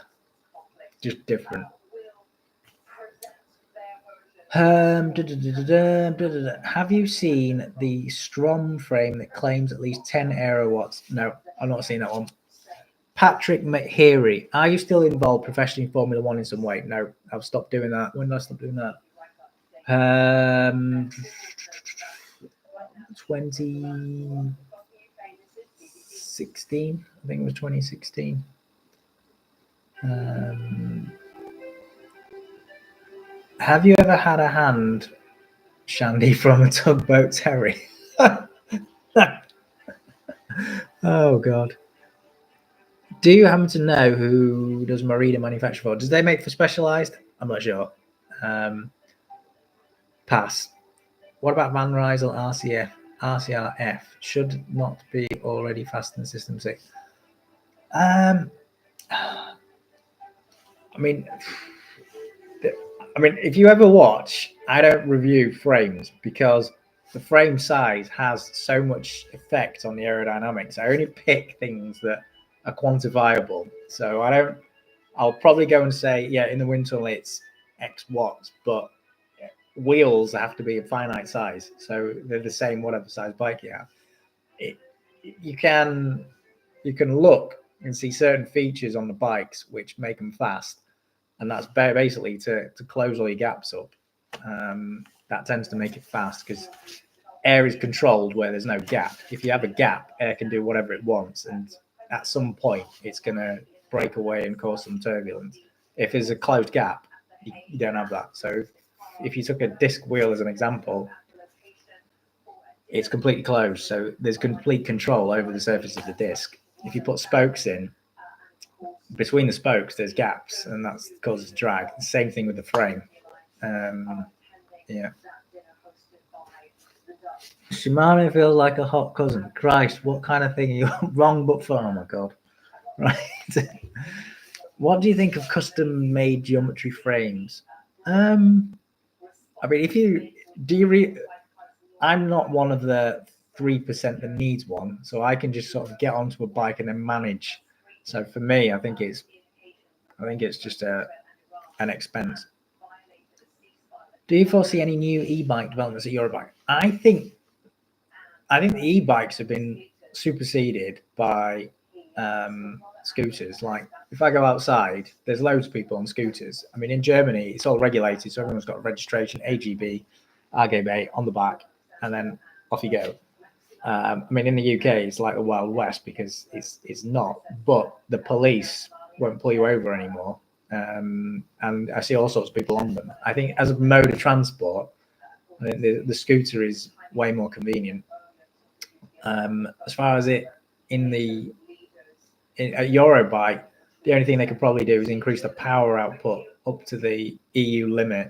Speaker 1: just different. Have you seen the Strom frame that claims at least 10 aero watts? No, I've not seen that one. Patrick Mahiri, are you still involved professionally in Formula One in some way? No, I've stopped doing that. When did I stop doing that? 2016. I think it was 2016. Have you ever had a hand, Shandy, from a tugboat Terry? Oh God. Do you happen to know who does Marina manufacture for? Does they make for Specialized? I'm not sure. Pass. What about Van Rysel RCRF? Should not be already faster than System 6. I mean, if you ever watch, I don't review frames because the frame size has so much effect on the aerodynamics. I only pick things that are quantifiable. So I'll probably go and say, yeah, in the wind tunnel it's X watts, but wheels have to be a finite size. So they're the same whatever size bike you have. You can look and see certain features on the bikes which make them fast, and that's basically to close all your gaps up. That tends to make it fast because air is controlled where there's no gap. If you have a gap, air can do whatever it wants, and at some point it's going to break away and cause some turbulence. If there's a closed gap, you don't have that. So if you took a disc wheel as an example, it's completely closed, so there's complete control over the surface of the disc. If you put spokes in, between the spokes there's gaps, and that causes drag. The same thing with the frame. Yeah. Shimano feels like a hot cousin. Christ, what kind of thing are you wrong but fun? Oh my God. Right. What do you think of custom made geometry frames? I mean, I'm not one of the 3% that needs one, so I can just sort of get onto a bike and then manage. So for me, I think it's just an expense. Do you foresee any new e-bike developments at Eurobike? I think the e-bikes have been superseded by scooters. Like if I go outside, there's loads of people on scooters. I mean, in Germany, it's all regulated, so everyone's got a registration, AGB, RGB on the back, and then off you go. I mean, in the UK, it's like the Wild West because it's not. But the police won't pull you over anymore, and I see all sorts of people on them. I think as a mode of transport, I think the scooter is way more convenient. As far as it at Eurobike, the only thing they could probably do is increase the power output up to the EU limit,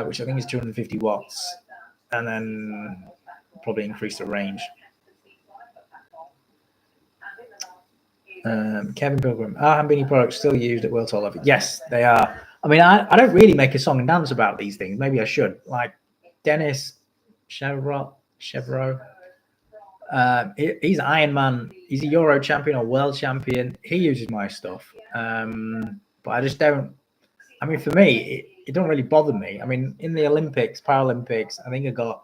Speaker 1: which I think is 250 watts, and then probably increase the range. Kevin Pilgrim, are Hambini products still used at World Tour level? Yes, they are. I mean, I don't really make a song and dance about these things. Maybe I should. Like Dennis Chevrolet. He's Ironman. He's a Euro champion or world champion. He uses my stuff, but I just don't. I mean, for me, it don't really bother me. I mean, in the Olympics, Paralympics, I think I got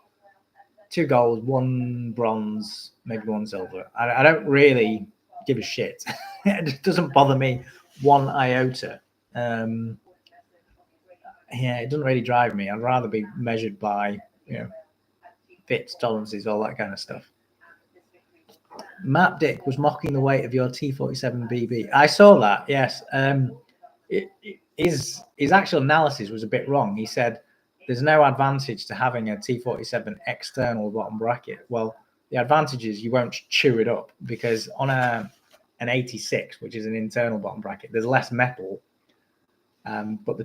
Speaker 1: 2 golds, 1 bronze, maybe 1 silver. I don't really give a shit. It doesn't bother me one iota. Yeah, it doesn't really drive me. I'd rather be measured by, fits, tolerances, all that kind of stuff. Matt Dick was mocking the weight of your T47 BB. I saw that. Yes. His actual analysis was a bit wrong. He said there's no advantage to having a T47 external bottom bracket. Well, the advantage is you won't chew it up because on an 86, which is an internal bottom bracket, there's less metal, but the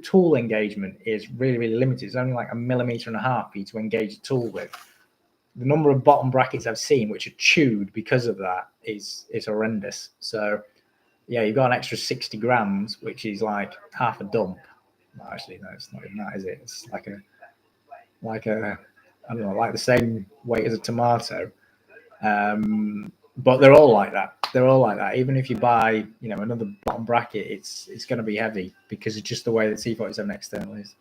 Speaker 1: tool engagement is really, really limited. It's only like 1.5 millimeters for you to engage the tool with. The number of bottom brackets I've seen which are chewed because of that is horrendous. So yeah, you've got an extra 60 grams, which is like half a dump. No, actually, no, it's not even that, is it? It's like a I don't know, like the same weight as a tomato. But they're all like that. They're all like that. Even if you buy, another bottom bracket, it's going to be heavy because it's just the way the T47 external is.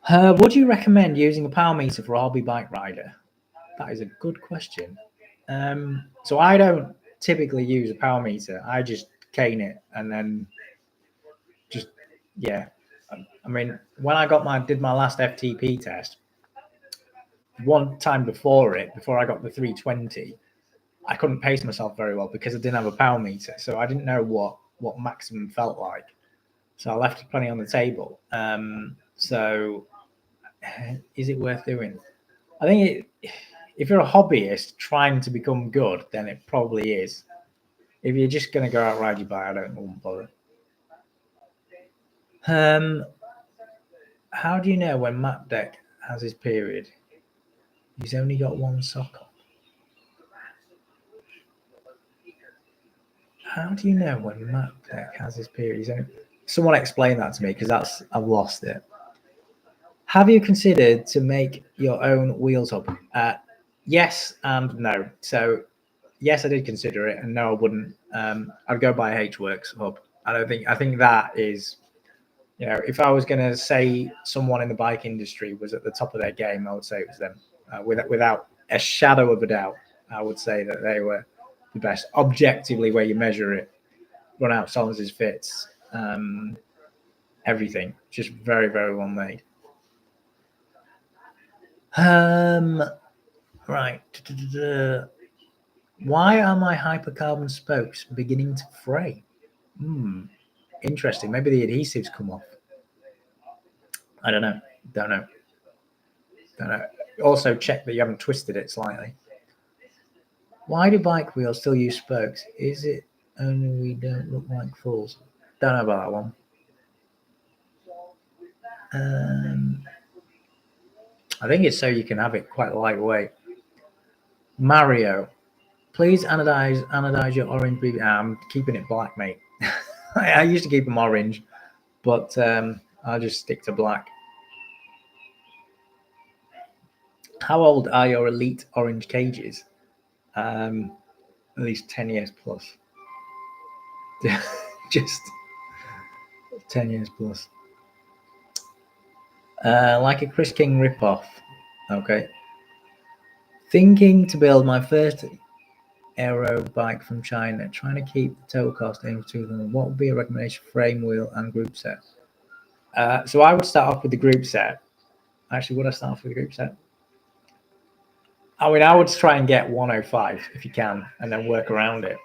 Speaker 1: Would you recommend using a power meter for a hobby bike rider? That is a good question. So I don't typically use a power meter. I just cane it and then I mean, when I did my last FTP test, one time before I got the 320, I couldn't pace myself very well because I didn't have a power meter. So I didn't know what maximum felt like. So I left plenty on the table. So is it worth doing? I think if you're a hobbyist trying to become good, then it probably is. If you're just going to go out ride your bike, I wouldn't bother. How do you know when Map Deck has his period? He's only got one sock on. How do you know when Map Deck has his period? Someone explain that to me, because I've lost it. Have you considered to make your own wheels hub? Yes and no. So yes, I did consider it, and no, I wouldn't. I'd go buy H-Works hub. I think that is, if I was going to say someone in the bike industry was at the top of their game, I would say it was them. Without a shadow of a doubt, I would say that they were the best. Objectively, where you measure it, run out tolerances, fits, everything, just very, very well made. Right. Why are my hypercarbon spokes beginning to fray? Interesting. Maybe the adhesives come off. I don't know. Don't know. Also, check that you haven't twisted it slightly. Why do bike wheels still use spokes? Is it only we don't look like fools? Don't know about that one. I think it's so you can have it quite lightweight. Mario, please anodize your orange BB. I'm keeping it black, mate. I used to keep them orange, but I'll just stick to black. How old are your elite orange cages? At least 10 years plus. Just 10 years plus. Like a Chris King ripoff. Okay. Thinking to build my first aero bike from China, trying to keep the total cost aim for 2,000. What would be a recommendation for frame, wheel, and group set? So I would start off with the group set. Actually, would I start off with the group set? I mean, I would try and get 105 if you can, and then work around it.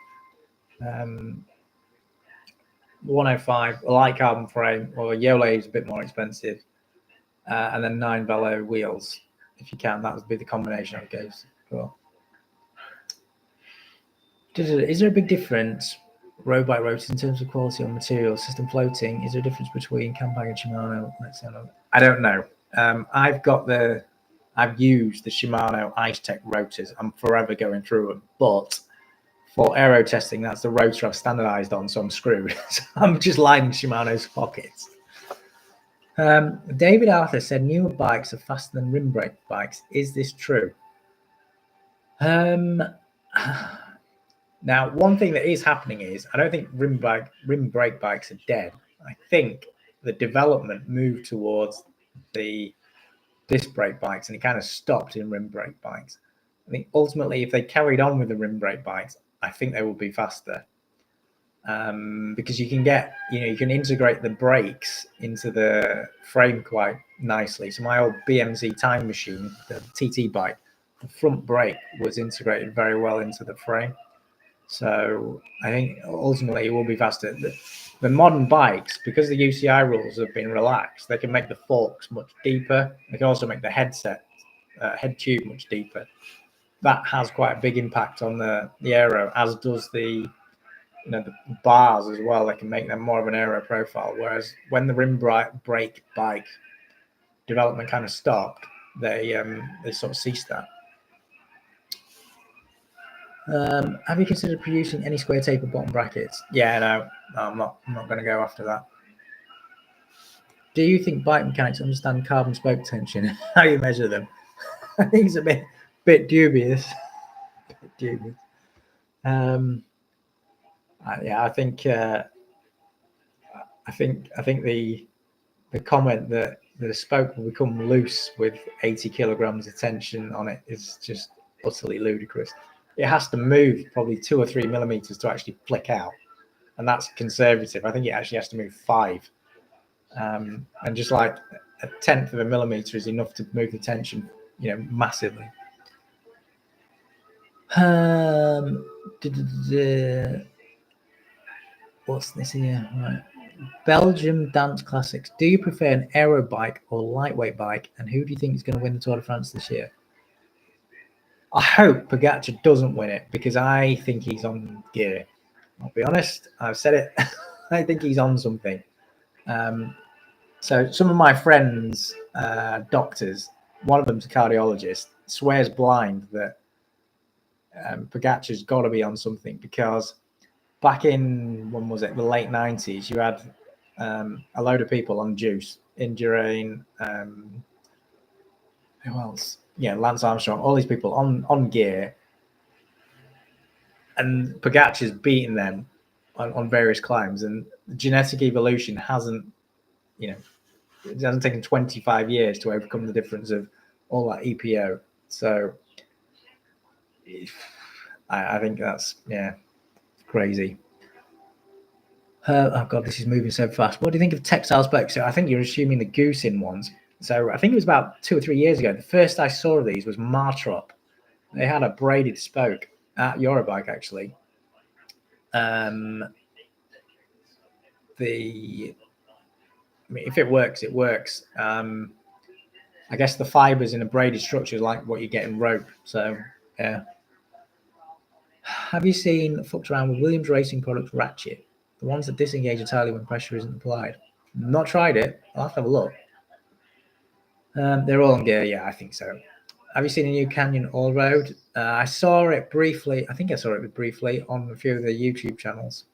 Speaker 1: 105, a light carbon frame, or Yole is a bit more expensive, and then 9 Velo wheels if you can. That would be the combination I would go for. Is there a big difference road by road in terms of quality on material, system floating? Is there a difference between Campag and Shimano? I don't know. I've used the Shimano Ice Tech rotors. I'm forever going through them, but for aero testing, that's the rotor I've standardized on, so I'm screwed. So I'm just lining Shimano's pockets. David Arthur said newer bikes are faster than rim brake bikes. Is this true? Now, one thing that is happening is I don't think rim brake bikes are dead. I think the development moved towards the disc brake bikes, and it kind of stopped in rim brake bikes. I think ultimately, if they carried on with the rim brake bikes, I think they would be faster, because you can integrate the brakes into the frame quite nicely. So my old BMZ time machine, the TT bike, the front brake was integrated very well into the frame. So I think ultimately it will be faster. The modern bikes, because the UCI rules have been relaxed, they can make the forks much deeper. They can also make the head tube much deeper. That has quite a big impact on the aero, as does the bars as well. They can make them more of an aero profile. Whereas when the rim brake bike development kind of stopped, they sort of ceased that. Have you considered producing any square taper bottom brackets? Yeah, no, I'm not going to go after that. Do you think bike mechanics understand carbon spoke tension? How you measure them? I think it's a bit dubious. I think the comment that the spoke will become loose with 80 kilograms of tension on it is just utterly ludicrous. It has to move probably 2 or 3 millimeters to actually flick out, and that's conservative. I think it actually has to move 5, and just like 1/10 of a millimeter is enough to move the tension, massively. What's this here? Right. Belgium Dance Classics. Do you prefer an aero bike or lightweight bike? And who do you think is going to win the Tour de France this year? I hope Pogacar doesn't win it because I think he's on gear. I'll be honest. I've said it. I think he's on something. So some of my friends, doctors, one of them's a cardiologist, swears blind that Pogacar's got to be on something because back in, when was it, the late 90s, you had a load of people on juice, Indurain, who else? Yeah, Lance Armstrong, all these people on gear, and Pogacar's beaten them on various climbs, and genetic evolution hasn't, it hasn't taken 25 years to overcome the difference of all that EPO. So I think that's, crazy. Oh God, this is moving so fast. What do you think of textile spokes? So I think you're assuming the Goosin ones. So I think it was about 2 or 3 years ago. The first I saw of these was Martrop. They had a braided spoke at Eurobike, actually. If it works, it works. I guess the fibers in a braided structure is like what you get in rope. So, yeah. Have you fucked around with Williams Racing Products Ratchet? The ones that disengage entirely when pressure isn't applied. Not tried it. I'll have to have a look. They're all on gear. Yeah, I think so. Have you seen a new Canyon All Road? I saw it briefly. I think I saw it briefly on a few of the YouTube channels.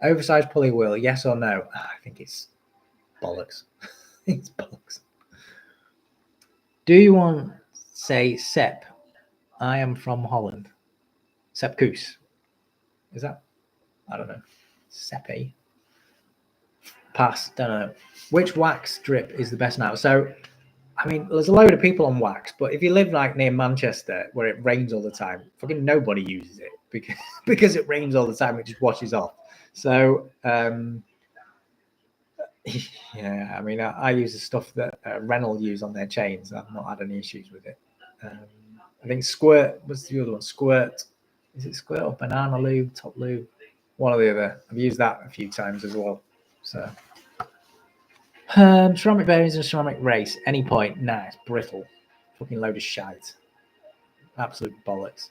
Speaker 1: Oversized pulley wheel, yes or no? I think it's bollocks. It's bollocks. Do you want, say, Sepp? I am from Holland. Sepp Koes. Is that? I don't know. Seppi. Pass. Don't know. Which wax strip is the best now? So, I mean, there's a load of people on wax, but if you live like near Manchester where it rains all the time, fucking nobody uses it because it rains all the time. It just washes off. So, yeah, I mean, I use the stuff that Renault use on their chains. I've not had any issues with it. I think Squirt, what's the other one? Squirt. Is it Squirt or Banana Lube, Top Lube? One or the other. I've used that a few times as well. So, ceramic bearings and ceramic race. Any point? Nah, it's brittle. Fucking load of shite. Absolute bollocks.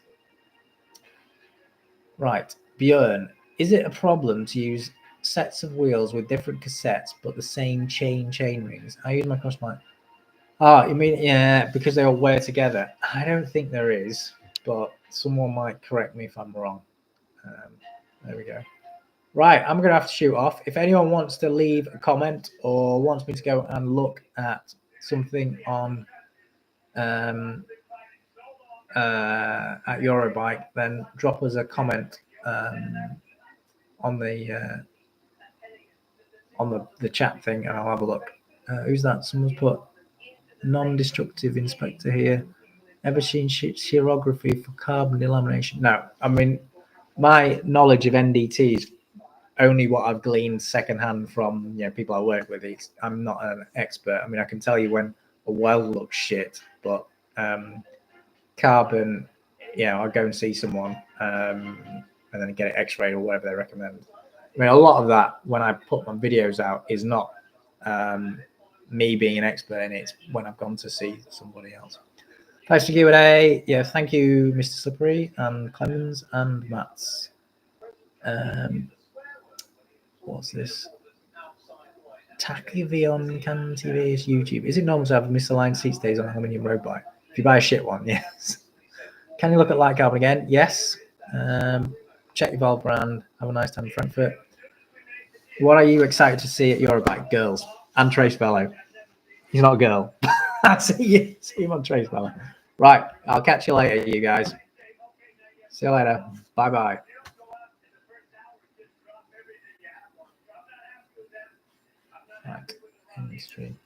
Speaker 1: Right, Björn. Is it a problem to use sets of wheels with different cassettes but the same chain rings? I use my crossbike. Oh, you mean, yeah, because they all wear together? I don't think there is, but someone might correct me if I'm wrong. There we go. Right, I'm going to have to shoot off. If anyone wants to leave a comment or wants me to go and look at something on at Eurobike, then drop us a comment on the chat thing, and I'll have a look. Who's that? Someone's put non-destructive inspector here. Ever seen xerography for carbon delamination? No, I mean, my knowledge of NDT is only what I've gleaned secondhand from people I work with. I'm not an expert. I mean, I can tell you when a weld looks shit, but carbon, I'll go and see someone and then get it x-rayed or whatever they recommend. I mean, a lot of that, when I put my videos out, is not me being an expert in it. It's when I've gone to see somebody else. Thanks for Q&A. Yeah, thank you, Mr. Slippery and Clemens and Mats. What's this? Tachyvion Can TV is YouTube. Is it normal to have misaligned seat stays on a aluminium road bike? If you buy a shit one, yes. Can you look at light carbon again? Yes. Check your valve brand. Have a nice time in Frankfurt. What are you excited to see at Eurobike? Girls and Trace Bellow. He's not a girl. See him on Trace Bellow. Right. I'll catch you later, you guys. See you later. Bye-bye. Right. End the stream.